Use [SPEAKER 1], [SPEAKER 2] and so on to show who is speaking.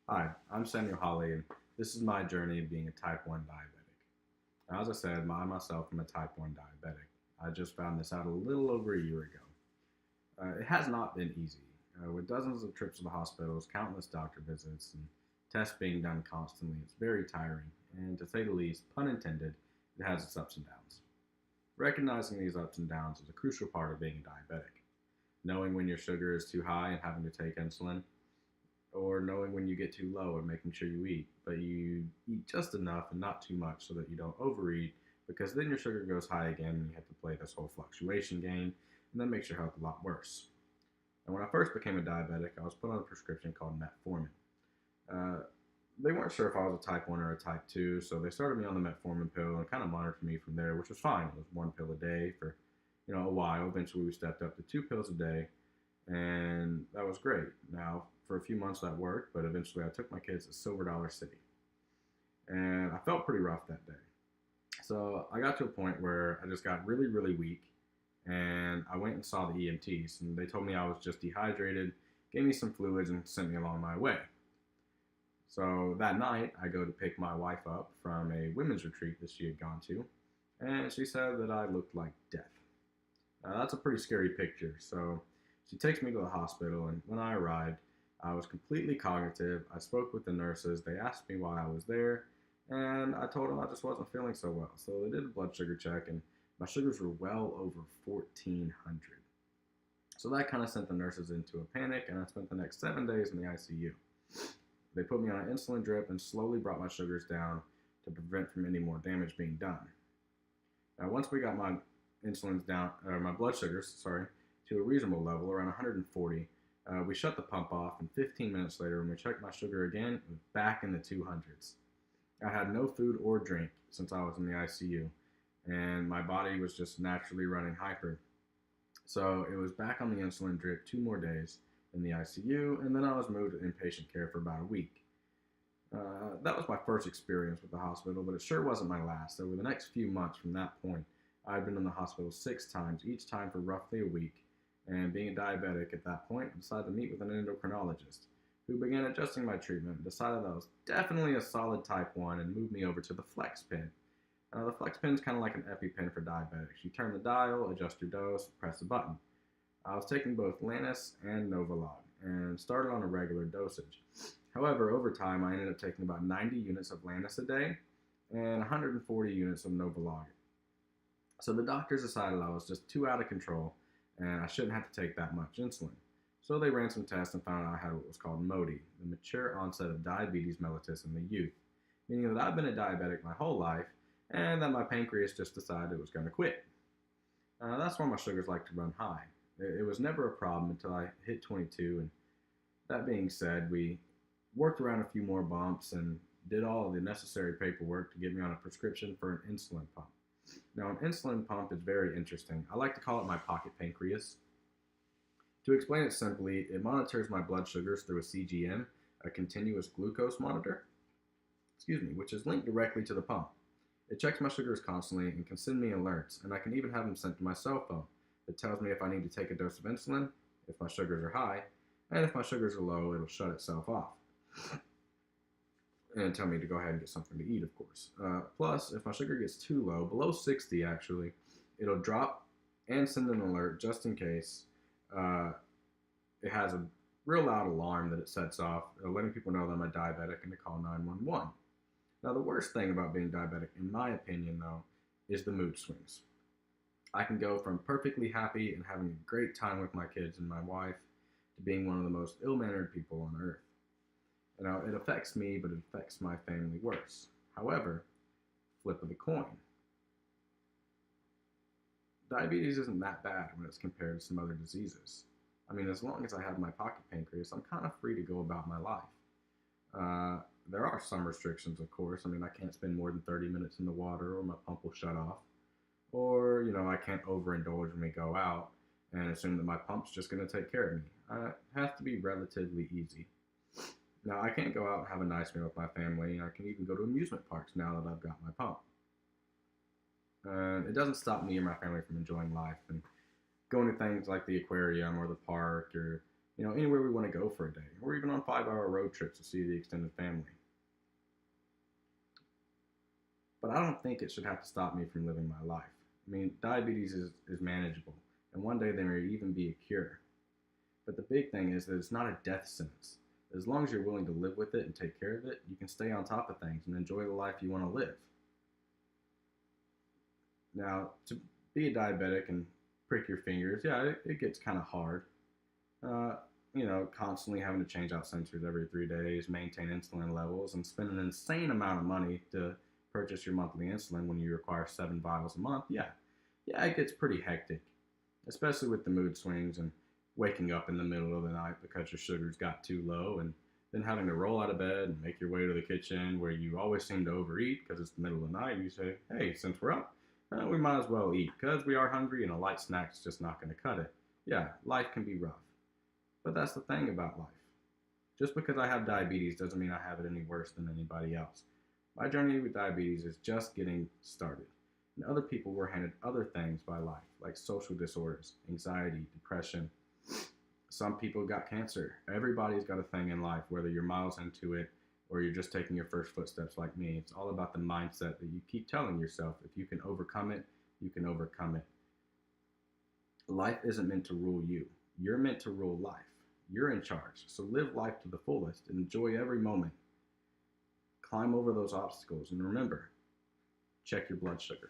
[SPEAKER 1] Hi, I'm Samuel Holly, and this is my journey of being a type 1 diabetic. Now, as I said, I myself am a type 1 diabetic. I just found this out a little over a year ago. It has not been easy, with dozens of trips to the hospitals, countless doctor visits, and tests being done constantly. It's very tiring, and to say the least, pun intended, it has its ups and downs. Recognizing these ups and downs is a crucial part of being a diabetic. Knowing when your sugar is too high and having to take insulin, or knowing when you get too low and making sure you eat, but you eat just enough and not too much so that you don't overeat, because then your sugar goes high again and you have to play this whole fluctuation game, and that makes your health a lot worse. And when I first became a diabetic, I was put on a prescription called metformin. Uh, they weren't sure if I was a type 1 or a type 2, so they started me on the metformin pill and kind of monitored me from there, which was fine. It was one pill a day for a while. Eventually, we stepped up to two pills a day, and that was great. Now, for a few months that worked, but eventually I took my kids to Silver Dollar City, and I felt pretty rough that day. So I got to a point where I just got really, really weak, and I went and saw the EMTs, and they told me I was just dehydrated, gave me some fluids, and sent me along my way. So that night, I go to pick my wife up from a women's retreat that she had gone to, and she said that I looked like death. Now, that's a pretty scary picture, so she takes me to the hospital, and when I arrived, I was completely cognitive. I spoke with the nurses. They asked me why I was there, and I told them I just wasn't feeling so well. So they did a blood sugar check, and my sugars were well over 1400. So that kind of sent the nurses into a panic, and I spent the next 7 days in the ICU. They put me on an insulin drip and slowly brought my sugars down to prevent from any more damage being done. Now, once we got my insulin's down, or my blood sugars, sorry, to a reasonable level, around 140, we shut the pump off, and 15 minutes later, when we checked my sugar again, it was back in the 200s. I had no food or drink since I was in the ICU, and my body was just naturally running hyper. So it was back on the insulin drip 2 more days in the ICU, and then I was moved to inpatient care for about a week. That was my first experience with the hospital, but it sure wasn't my last. Over the next few months from that point, I'd been in the hospital 6 times, each time for roughly a week. And being a diabetic at that point, I decided to meet with an endocrinologist who began adjusting my treatment and decided that I was definitely a solid type 1 and moved me over to the flex pen. The flex pen is kind of like an EpiPen for diabetics. You turn the dial, adjust your dose, press a button. I was taking both Lantus and Novolog and started on a regular dosage. However, over time, I ended up taking about 90 units of Lantus a day and 140 units of Novolog. So the doctors decided I was just too out of control and I shouldn't have to take that much insulin. So they ran some tests and found out I had what was called MODY, the mature onset of diabetes mellitus in the youth, meaning that I've been a diabetic my whole life and that my pancreas just decided it was going to quit. That's why my sugars like to run high. It was never a problem until I hit 22, and that being said, we worked around a few more bumps and did all of the necessary paperwork to get me on a prescription for an insulin pump. Now, an insulin pump is very interesting. I like to call it my pocket pancreas. To explain it simply, it monitors my blood sugars through a CGM, a continuous glucose monitor, which is linked directly to the pump. It checks my sugars constantly and can send me alerts, and I can even have them sent to my cell phone. It tells me if I need to take a dose of insulin, if my sugars are high, and if my sugars are low, it'll shut itself off. And tell me to go ahead and get something to eat, of course. Plus, if my sugar gets too low, below 60 actually, it'll drop and send an alert just in case. It has a real loud alarm that it sets off, letting people know that I'm a diabetic and to call 911. Now, the worst thing about being diabetic, in my opinion, though, is the mood swings. I can go from perfectly happy and having a great time with my kids and my wife to being one of the most ill-mannered people on earth. Now, it affects me, but it affects my family worse. However, flip of the coin. Diabetes isn't that bad when it's compared to some other diseases. I mean, as long as I have my pocket pancreas, I'm kind of free to go about my life. There are some restrictions, of course. I mean, I can't spend more than 30 minutes in the water or my pump will shut off. Or, I can't overindulge when we go out and assume that my pump's just going to take care of me. It has to be relatively easy. Now, I can't go out and have a nice meal with my family. I can even go to amusement parks now that I've got my pump. It doesn't stop me or my family from enjoying life and going to things like the aquarium or the park or anywhere we want to go for a day, or even on 5-hour road trips to see the extended family. But I don't think it should have to stop me from living my life. I mean, diabetes is manageable, and one day there may even be a cure. But the big thing is that it's not a death sentence. As long as you're willing to live with it and take care of it, you can stay on top of things and enjoy the life you want to live. Now, to be a diabetic and prick your fingers, yeah, it gets kind of hard. Uh, constantly having to change out sensors every 3 days, maintain insulin levels, and spend an insane amount of money to purchase your monthly insulin when you require 7 vials a month. Yeah, it gets pretty hectic, especially with the mood swings and waking up in the middle of the night because your sugars got too low, and then having to roll out of bed and make your way to the kitchen where you always seem to overeat because it's the middle of the night. You say, hey, since we're up, we might as well eat because we are hungry and a light snack's just not going to cut it. Yeah, life can be rough. But that's the thing about life. Just because I have diabetes doesn't mean I have it any worse than anybody else. My journey with diabetes is just getting started. And other people were handed other things by life, like social disorders, anxiety, depression. Some people got cancer. Everybody's got a thing in life, whether you're miles into it or you're just taking your first footsteps like me. It's all about the mindset that you keep telling yourself. If you can overcome it, you can overcome it. Life isn't meant to rule you. You're meant to rule life. You're in charge. So live life to the fullest and enjoy every moment. Climb over those obstacles. And remember, check your blood sugar.